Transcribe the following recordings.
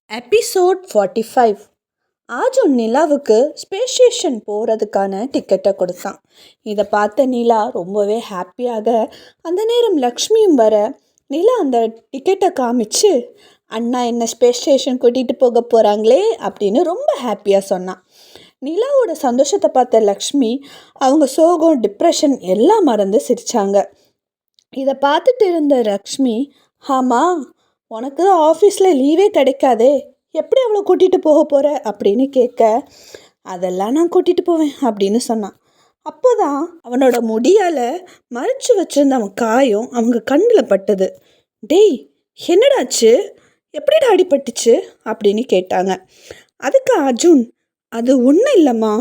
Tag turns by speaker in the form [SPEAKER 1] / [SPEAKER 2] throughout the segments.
[SPEAKER 1] Episode 45. ஆஜுன் நிலாவுக்கு space station போகிறதுக்கான டிக்கெட்டை கொடுத்தான். இதை பார்த்த நிலா ரொம்பவே ஹாப்பியாக, அந்த நேரம் லக்ஷ்மியும் வர நிலா அந்த டிக்கெட்டை காமிச்சு, அண்ணா என்ன ஸ்பேஸ் ஸ்டேஷன் கூட்டிகிட்டு போக போகிறாங்களே அப்படின்னு ரொம்ப ஹாப்பியாக சொன்னான். நிலாவோட சந்தோஷத்தை பார்த்த லக்ஷ்மி அவங்க சோகம், டிப்ரெஷன் எல்லாம் மறந்து சிரித்தாங்க. இதை பார்த்துட்டு இருந்த லக்ஷ்மி, ஆமாம், உனக்கு தான் ஆஃபீஸில் லீவே கிடைக்காதே, எப்படி அவளை கூட்டிகிட்டு போக போகிற அப்படின்னு கேட்க, அதெல்லாம் நான் கூட்டிகிட்டு போவேன் அப்படின்னு சொன்னான். அப்போ தான் அவனோட முடியால் மறைச்சி வச்சுருந்த அவன் காயம் அவங்க கண்ணில் பட்டது. டேய், என்னடாச்சு, எப்படிடா அடிபட்டுச்சு அப்படின்னு கேட்டாங்க. அதுக்கு அர்ஜுன், அது ஒன்றும் இல்லைம்மா,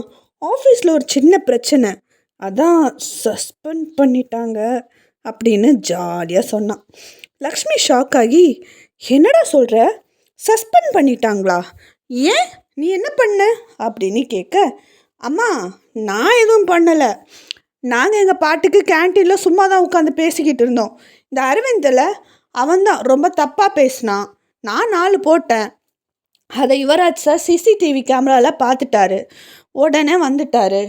[SPEAKER 1] ஆஃபீஸில் ஒரு சின்ன பிரச்சனை, அதான் சஸ்பெண்ட் பண்ணிட்டாங்க அப்படின்னு ஜாலியாக சொன்னான். லக்ஷ்மி ஷாக் ஆகி, என்னடா சொல்கிற, சஸ்பெண்ட் பண்ணிட்டாங்களா, ஏன், நீ என்ன பண்ண அப்படின்னு கேட்க, அம்மா நான் எதுவும் பண்ணலை, நாங்கள் எங்கள் பாட்டுக்கு கேன்டீனில் சும்மா தான் உட்காந்து பேசிக்கிட்டு இருந்தோம். இந்த அரவிந்தில் அவன்தான் ரொம்ப தப்பாக பேசினான், நான் 4 போட்டேன், அதை யுவராஜ் சார் சிசிடிவி கேமராவில் பார்த்துட்டாரு, உடனே வந்துட்டார்.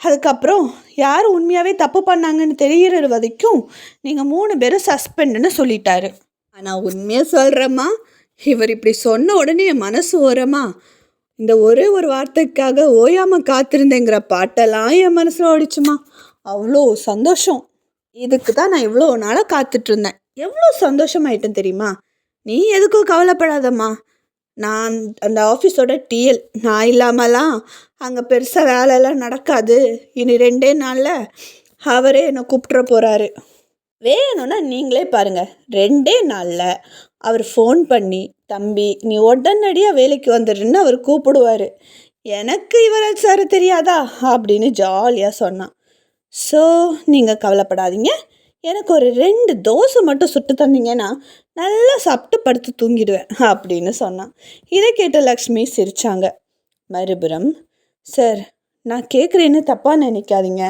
[SPEAKER 1] அதுக்கப்புறம் யார் உண்மையாகவே தப்பு பண்ணாங்கன்னு தெரிகிற வரைக்கும் நீங்கள் 3 பேரும் சஸ்பெண்டுன்னு சொல்லிட்டாரு. ஆனால் உண்மையாக சொல்கிறேம்மா, இவர் இப்படி சொன்ன உடனே என் மனசு ஓரமா, இந்த ஒரே ஒரு வார்த்தைக்காக ஓயாமல் காத்திருந்தேங்கிற பாட்டெல்லாம் என் மனசில் ஓடிச்சுமா. அவ்வளோ சந்தோஷம், இதுக்கு தான் நான் இவ்வளோ நாளாக காத்துட்ருந்தேன். எவ்வளோ சந்தோஷமாயிட்டேன் தெரியுமா. நீ எதுக்கும் கவலைப்படாதம்மா, நான் அந்த ஆஃபீஸோட டிஎல், நான் இல்லாமலாம் அங்கே பெருசாக வேலையெல்லாம் நடக்காது. இனி 2 நாளில் அவரே என்னை கூப்பிட்ற போகிறாரு. வேணும்னா நீங்களே பாருங்கள், 2 நாளில் அவர் ஃபோன் பண்ணி, தம்பி நீ உடனடியாக வேலைக்கு வந்துடுன்னு அவர் கூப்பிடுவார். எனக்கு யுவராஜ் சார் தெரியாதா அப்படின்னு ஜாலியாக சொன்னான். ஸோ நீங்கள் கவலைப்படாதீங்க, எனக்கு ஒரு 2 தோசை மட்டும் சுட்டு தந்தீங்கன்னா நல்லா சாப்பிட்டு படுத்து தூங்கிடுவேன் அப்படின்னு சொன்னான். இதை கேட்ட லக்ஷ்மி சிரித்தாங்க. மறுபுறம், சார் நான் கேட்குறேன்னு தப்பாக நினைக்காதீங்க,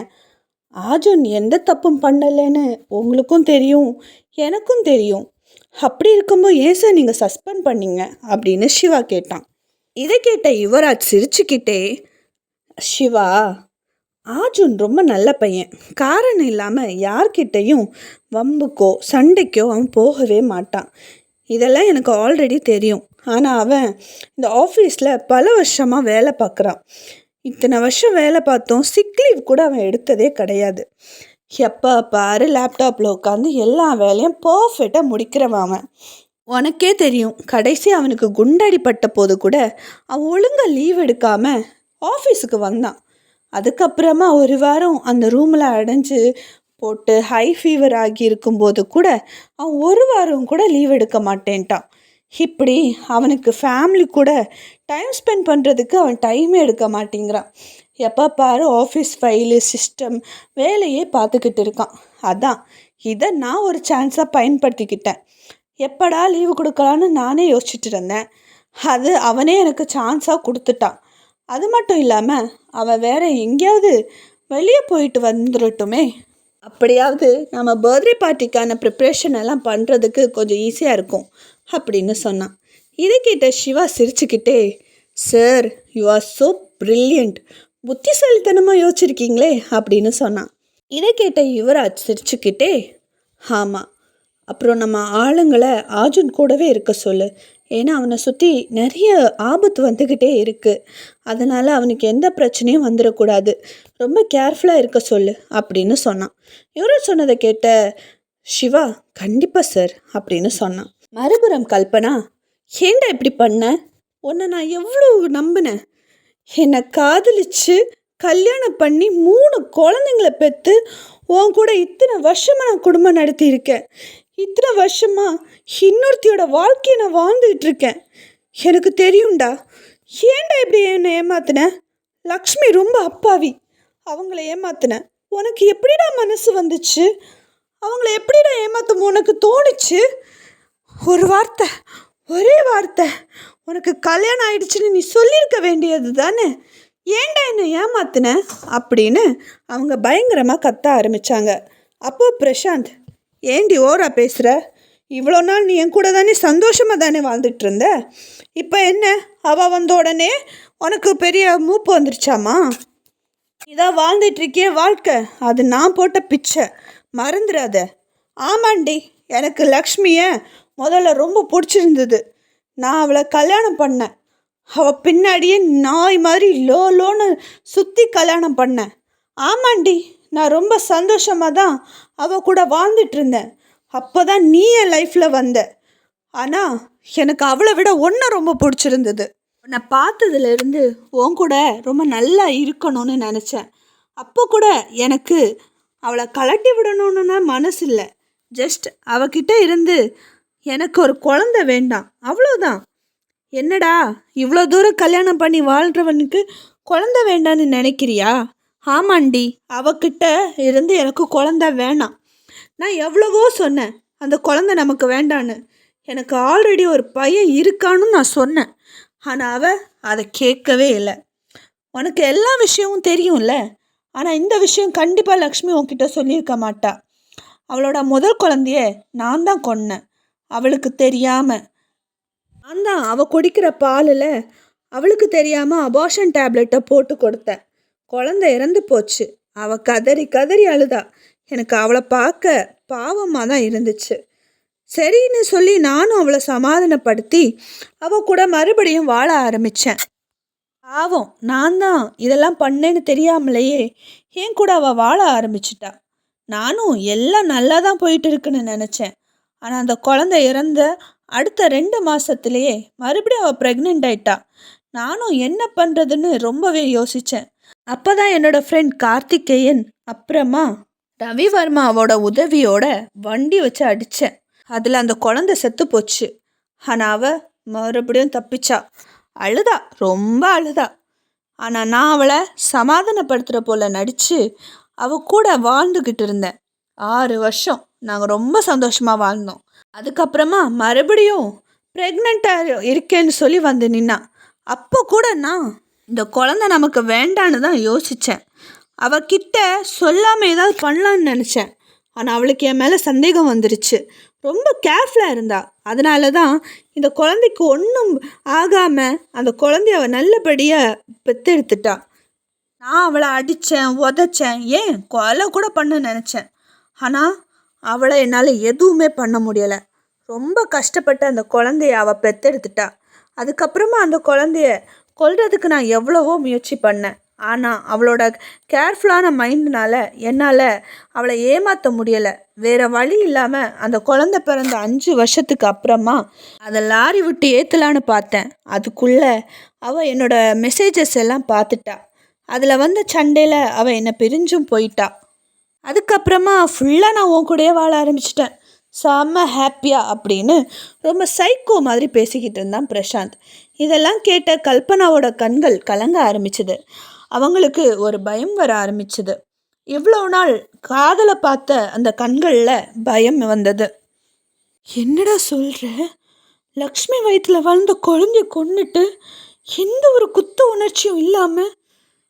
[SPEAKER 1] ஆஜுன் எந்த தப்பும் பண்ணலைன்னு உங்களுக்கும் தெரியும், எனக்கும் தெரியும். அப்படி இருக்கும்போது ஏன் சார் நீங்கள் சஸ்பெண்ட் பண்ணீங்க அப்படின்னு சிவா கேட்டான். இதை கேட்ட யுவராஜ் சிரிச்சுக்கிட்டே, சிவா, ஆஜுன் ரொம்ப நல்ல பையன், காரணம் இல்லாமல் யார்கிட்டையும் வம்புக்கோ சண்டைக்கோ அவன் போகவே மாட்டான். இதெல்லாம் எனக்கு ஆல்ரெடி தெரியும். ஆனால் அவன் இந்த ஆஃபீஸில் பல வருஷமாக வேலை பார்க்குறான். இத்தனை வருஷம் வேலை பார்த்தோம், சிக் லீவ் கூட அவன் எடுத்ததே கிடையாது. எப்போ பாரு லேப்டாப்பில் உட்காந்து எல்லா வேலையும் பர்ஃபெக்டாக முடிக்கிறவன் அவன். உனக்கே தெரியும், கடைசி அவனுக்கு குண்டடிப்பட்ட போது கூட அவன் ஒழுங்காக லீவ் எடுக்காமல் ஆஃபீஸுக்கு வந்தான். அதுக்கப்புறமா 1 வாரம் அந்த ரூமில் அடைஞ்சு போட்டு ஹை ஃபீவர் ஆகி இருக்கும்போது கூட அவன் 1 வாரம் கூட லீவ் எடுக்க மாட்டேன்ட்டான். இப்படி அவனுக்கு ஃபேமிலி கூட டைம் ஸ்பெண்ட் பண்ணுறதுக்கு அவன் டைமே எடுக்க மாட்டேங்கிறான். எப்போ பாரு ஆஃபீஸ் ஃபைலு, சிஸ்டம் வேலையே பார்த்துக்கிட்டு இருக்கான். அதான் இதை நான் ஒரு சான்ஸாக பயன்படுத்திக்கிட்டேன். எப்படா லீவு கொடுக்கலான்னு நானே யோசிச்சுட்டு இருந்தேன். அது அவனே எனக்கு சான்ஸாக கொடுத்துட்டான். அது மட்டும் இல்லாமல் அவன் வேறு எங்கேயாவது வெளியே போயிட்டு வந்துடட்டுமே, அப்படியாவது நம்ம பர்த்டே பார்ட்டிக்கான ப்ரிப்ரேஷன் எல்லாம் பண்ணுறதுக்கு கொஞ்சம் ஈஸியாக இருக்கும் அப்படின்னு சொன்னான். இதை கேட்ட சிவா சிரிச்சுக்கிட்டே, sir you are so brilliant, புத்திசாலித்தனமாக யோசிச்சிருக்கீங்களே அப்படின்னு சொன்னான். இதை கேட்ட யுவராஜ் சிரிச்சுக்கிட்டே, ஆமாம், அப்புறம் நம்ம ஆளுங்களை ஆஜுன் கூடவே இருக்க சொல்லு, ஏன்னா அவனை சுற்றி நிறைய ஆபத்து வந்துக்கிட்டே இருக்குது, அதனால் அவனுக்கு எந்த பிரச்சனையும் வந்துடக்கூடாது, ரொம்ப கேர்ஃபுல்லாக இருக்க சொல்லு அப்படின்னு சொன்னான். யுவராஜ் சொன்னதை கேட்ட சிவா, கண்டிப்பாக சார் அப்படின்னு சொன்னான். மறுபுறம் கல்பனா, ஏண்டா இப்படி பண்ண, உன்னை நான் எவ்வளோ நம்பினேன், என்னை காதலிச்சு கல்யாணம் பண்ணி 3 குழந்தைங்களை பெற்று உன் கூட இத்தனை வருஷமாக நான் குடும்பம் நடத்தியிருக்கேன், இத்தனை வருஷமாக இன்னொருத்தியோட வாழ்க்கையை நான் வாழ்ந்துக்கிட்டு இருக்கேன், எனக்கு தெரியும்டா, ஏன்டா இப்படி என்னை ஏமாத்தின, லக்ஷ்மி ரொம்ப அப்பாவி, அவங்கள ஏமாத்தின, உனக்கு எப்படிடா மனசு வந்துச்சு, அவங்கள எப்படிடா ஏமாற்ற உனக்கு தோணுச்சு, ஒரு வார்த்தை, ஒரே வார்த்தை, உனக்கு கல்யாணம் ஆயிடுச்சுன்னு நீ சொல்லியிருக்க வேண்டியது தானே, ஏன்டா என்னை ஏமாத்தின அப்படின்னு அவங்க பயங்கரமாக கத்த ஆரம்பித்தாங்க. அப்போ பிரசாந்த், ஏண்டி ஓரா பேசுகிற, இவ்வளோ நாள் நீ என் கூட தானே சந்தோஷமாக தானே வாழ்ந்துட்டு இருந்த. இப்போ என்ன, அவள் வந்த உடனே உனக்கு பெரிய மூப்பு வந்துருச்சாமா? இதான் வாழ்ந்துட்டுருக்கே வாழ்க்கை, அது நான் போட்ட பிச்சை, மறந்துடாத. ஆமாண்டி, எனக்கு லக்ஷ்மியை முதல்ல ரொம்ப பிடிச்சிருந்தது. நான் அவளை கல்யாணம் பண்ணேன். அவள் பின்னாடியே நாய் மாதிரி லோன்னு சுற்றி கல்யாணம் பண்ணேன். ஆமாண்டி, நான் ரொம்ப சந்தோஷமாக தான் அவள் கூட வாழ்ந்துட்டு இருந்தேன். அப்போ தான் நீ என் லைஃப்பில் வந்த. ஆனால் எனக்கு அவளை விட ஒன்று ரொம்ப பிடிச்சிருந்தது. உன்னை பார்த்ததுலேருந்து உன் கூட ரொம்ப நல்லா இருக்கணும்னு நினச்சேன். அப்போ கூட எனக்கு அவளை கலட்டி விடணும்னு மனசு இல்லை. ஜஸ்ட் அவகிட்ட இருந்து எனக்கு ஒரு குழந்த வேண்டாம், அவ்வளோதான். என்னடா இவ்வளோ தூரம் கல்யாணம் பண்ணி வாழ்கிறவனுக்கு குழந்த வேண்டான்னு நினைக்கிறியா? ஆமாண்டி, அவகிட்ட இருந்து எனக்கு குழந்த வேணாம். நான் எவ்வளவோ சொன்னேன் அந்த குழந்தை நமக்கு வேண்டான்னு. எனக்கு ஆல்ரெடி ஒரு பையன் இருக்கான்னு நான் சொன்னேன். ஆனால் அவள் அதை கேட்கவே இல்லை. உனக்கு எல்லா விஷயமும் தெரியும்ல. ஆனால் இந்த விஷயம் கண்டிப்பாக லக்ஷ்மி உன்கிட்ட சொல்லியிருக்க மாட்டா. அவளோட முதல் குழந்தைய நான் தான் கொன்னேன், அவளுக்கு தெரியாமல். நான் தான் அவள் குடிக்கிற பாலில் அவளுக்கு தெரியாமல் அபார்ஷன் டேப்லெட்டை போட்டு கொடுத்தேன். குழந்தை இறந்து போச்சு. அவள் கதறி கதறி அழுதா. எனக்கு அவளை பார்க்க பாவமாக தான் இருந்துச்சு. சரின்னு சொல்லி நானும் அவளை சமாதானப்படுத்தி அவள் கூட மறுபடியும் வாழ ஆரம்பித்தேன். பாவம், நான் தான் இதெல்லாம் பண்ணேன்னு தெரியாமலேயே என் கூட அவள் வாழ ஆரம்பிச்சிட்டா. நானும் எல்லாம் நல்லா தான் போயிட்டு இருக்குன்னு நினச்சேன். ஆனால் அந்த குழந்தை இறந்த அடுத்த 2 மாதத்துலேயே மறுபடியும் அவள் ப்ரெக்னென்ட் ஆயிட்டா. நானும் என்ன பண்ணுறதுன்னு ரொம்பவே யோசித்தேன். அப்போ தான் என்னோடய ஃப்ரெண்ட் கார்த்திகேயன் அப்புறமா ரவிவர்மாவோட உதவியோட வண்டி வச்சு அடித்தேன். அதில் அந்த குழந்தை செத்து போச்சு. ஆனால் அவள் மறுபடியும் தப்பிச்சா. அழுதா, ரொம்ப அழுதா. ஆனால் நான் அவளை சமாதானப்படுத்துகிற போல் நடித்து அவள் கூட வாழ்ந்துக்கிட்டு இருந்தேன். 6 வருஷம் நாங்கள் ரொம்ப சந்தோஷமாக வாழ்ந்தோம். அதுக்கப்புறமா மறுபடியும் ப்ரெக்னெண்ட்டாக இருக்கேன்னு சொல்லி வந்து நின்னா. அப்போ கூட நான் இந்த குழந்தை நமக்கு வேண்டான்னு தான் யோசித்தேன். அவகிட்ட சொல்லாமல் ஏதாவது பண்ணலான்னு நினச்சேன். ஆனால் அவளுக்கு என் மேலே சந்தேகம் வந்துருச்சு. ரொம்ப கேர்ஃபுல்லாக இருந்தா. அதனால தான் இந்த குழந்தைக்கு ஒன்றும் ஆகாமல் அந்த குழந்தைய அவள் நல்லபடியாக பெற்றெடுத்துட்டா. நான் அவளை அடித்தேன், உதைச்சேன், ஏன் கொலை கூட பண்ண நினச்சேன். ஆனால் அவளை என்னால் எதுவுமே பண்ண முடியலை. ரொம்ப கஷ்டப்பட்டு அந்த குழந்தைய அவள் பெற்றெடுத்துட்டா. அதுக்கப்புறமா அந்த குழந்தைய கொல்றதுக்கு நான் எவ்வளவோ முயற்சி பண்ணேன். ஆனால் அவளோட கேர்ஃபுல்லான மைண்டுனால என்னால் அவளை ஏமாற்ற முடியலை. வேறு வழி இல்லாமல் அந்த குழந்தை பிறந்த 5 வருஷத்துக்கு அப்புறமா அதை லாரி விட்டு ஏற்றலான்னு பார்த்தேன். அதுக்குள்ளே அவள் என்னோடய மெசேஜஸ் எல்லாம் பார்த்துட்டா. அதில் வந்த சண்டையில் அவள் என்னை பிரிஞ்சும் போயிட்டா. அதுக்கப்புறமா ஃபுல்லாக நான் உன் கூடயே வாழ ஆரம்பிச்சிட்டேன், செம்ம ஹாப்பியாக அப்படின்னு ரொம்ப சைக்கோ மாதிரி பேசிக்கிட்டு இருந்தான் பிரசாந்த். இதெல்லாம் கேட்ட கல்பனாவோட கண்கள் கலங்க ஆரம்பிச்சுது. அவங்களுக்கு ஒரு பயம் வர ஆரம்பிச்சுது. இவ்வளோ நாள் காதலை பார்த்த அந்த கண்களில் பயம் வந்தது. என்னடா சொல்கிற? லக்ஷ்மி வயிற்றில் வளர்ந்த குழந்தைய கொன்னுட்டு எந்த ஒரு குத்த உணர்ச்சியும் இல்லாமல்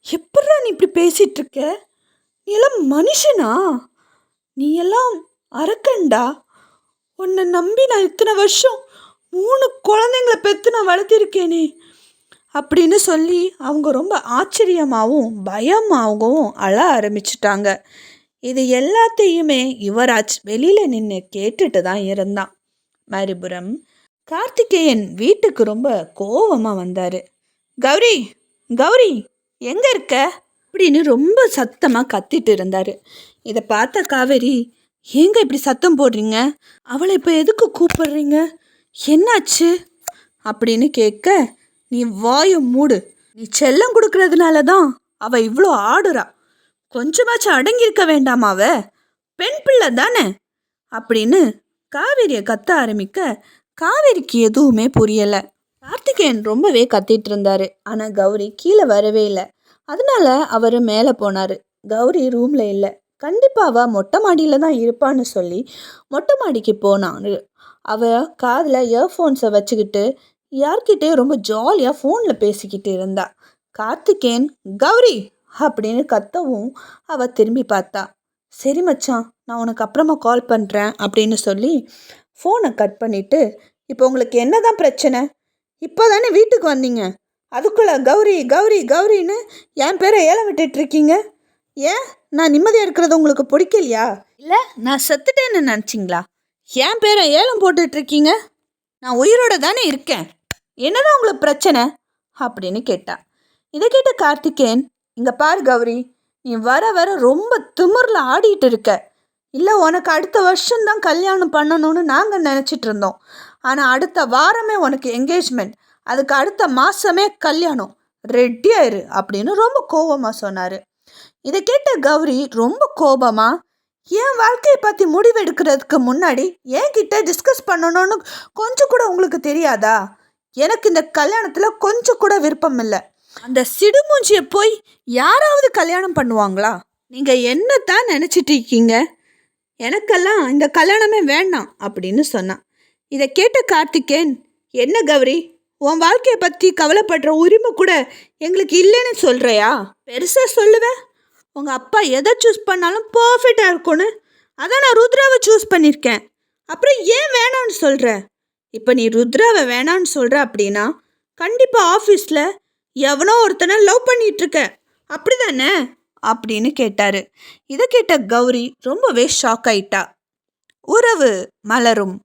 [SPEAKER 1] எப்படா நீ இப்படி பேசிகிட்ருக்க? நீ எல்லாம் மனுஷனா? நீ எல்லாம் அரக்கண்டா. உன்னை நம்பி நான் இத்தனை வருஷம் 3 குழந்தைங்கள பெற்று நான் வளர்த்திருக்கேனே அப்படின்னு சொல்லி அவங்க ரொம்ப ஆச்சரியமாகவும் பயமாகவும் அழ ஆரம்பிச்சிட்டாங்க. இது எல்லாத்தையுமே யுவராஜ் வெளியில் நின்று கேட்டுட்டு தான் இருந்தான். மறுபுறம் கார்த்திகேயன் வீட்டுக்கு ரொம்ப கோபமாக வந்தார். கௌரி, கௌரி எங்கே இருக்க அப்படின்னு ரொம்ப சத்தமாக கத்திட்டு இருந்தார். இதை பார்த்த காவேரி, ஏங்க இப்படி சத்தம் போடுறீங்க? அவளை இப்போ எதுக்கு கூப்பிடுறீங்க? என்னாச்சு அப்படின்னு கேட்க, நீ வாயை மூடு. நீ செல்லம் கொடுக்கறதுனால தான் அவள் இவ்வளோ ஆடுறா. கொஞ்சமாச்சும் அடங்கியிருக்க வேண்டாமா? அவ பெண் பிள்ளை தானே அப்படின்னு காவேரியை கத்த ஆரம்பிக்க காவேரிக்கு எதுவுமே புரியலை. கார்த்திகேயன் ரொம்பவே கத்திட்டு இருந்தாரு. ஆனால் கௌரி கீழே வரவே இல்லை. அதனால அவர் மேலே போனார். கௌரி ரூமில் இல்லை. கண்டிப்பாக அவள் மொட்டை மாடியில் தான் இருப்பான்னு சொல்லி மொட்டை மாடிக்கு போனான். அவள் காதில் இயர்ஃபோன்ஸை வச்சுக்கிட்டு யார்கிட்டேயும் ரொம்ப ஜாலியாக ஃபோனில் பேசிக்கிட்டு இருந்தா. கார்த்திகேயன் கௌரி அப்படின்னு கத்தவும் அவள் திரும்பி பார்த்தா. சரி மச்சான், நான் உனக்கு அப்புறமா கால் பண்ணுறேன் அப்படின்னு சொல்லி ஃபோனை கட் பண்ணிவிட்டு, இப்போ உங்களுக்கு என்ன தான் பிரச்சனை? இப்போ தானே வீட்டுக்கு வந்தீங்க, அதுக்குள்ளே கௌரி கௌரி கௌரின்னு என் பேரை ஏலம் விட்டுட்ருக்கீங்க. ஏன் நான் நிம்மதியாக இருக்கிறது உங்களுக்கு பிடிக்கலையா? இல்லை நான் செத்துட்டேன்னு நினச்சிங்களா என் பேரை ஏலம் போட்டுட்ருக்கீங்க? நான் உயிரோட தானே இருக்கேன், என்னதான் உங்களுக்கு பிரச்சனை அப்படின்னு கேட்டா. இதை கேட்ட கார்த்திகேயன், இங்கே பாரு கௌரி, நீ வர வர ரொம்ப திமிரில் ஆடிட்டு இருக்க. இல்லை உனக்கு அடுத்த வருஷம்தான் கல்யாணம் பண்ணணும்னு நாங்கள் நினச்சிட்டு இருந்தோம். ஆனால் அடுத்த வாரமே உனக்கு என்கேஜ்மெண்ட், அதுக்கு அடுத்த மாதமே கல்யாணம், ரெடியாயிரு அப்படின்னு ரொம்ப கோபமாக சொன்னார். இதை கேட்ட கௌரி ரொம்ப கோபமாக, என் வாழ்க்கையை பற்றி முடிவெடுக்கிறதுக்கு முன்னாடி என்கிட்ட டிஸ்கஸ் பண்ணணும்னு கொஞ்சம் கூட உங்களுக்கு தெரியாதா? எனக்கு இந்த கல்யாணத்தில் கொஞ்சம் கூட விருப்பம் இல்லை. அந்த சிடுமூஞ்சியை போய் யாராவது கல்யாணம் பண்ணுவாங்களா? நீங்கள் என்ன தான் நினச்சிட்டு இருக்கீங்க? எனக்கெல்லாம் இந்த கல்யாணமே வேண்டாம் அப்படின்னு சொன்னான். இதை கேட்ட கார்த்திகேயன், என்ன கௌரி, உன் வாழ்க்கையை பற்றி கவலைப்படுற உரிமை கூட எங்களுக்கு இல்லைன்னு சொல்கிறையா? பெருசாக சொல்லுவேன், உங்கள் அப்பா எதை சூஸ் பண்ணாலும் பர்ஃபெக்டாக இருக்கும்னு. அதான் நான் ருத்ராவை சூஸ் பண்ணியிருக்கேன். அப்புறம் ஏன் வேணான்னு சொல்கிற? இப்போ நீ ருத்ராவை வேணான்னு சொல்கிற அப்படின்னா கண்டிப்பாக ஆஃபீஸில் எவனோ ஒருத்தனை லவ் பண்ணிகிட்ருக்க, அப்படி தானே அப்படின்னு கேட்டார். இதை கேட்ட கௌரி ரொம்பவே ஷாக் ஆயிட்டா. உறவு மலரும்.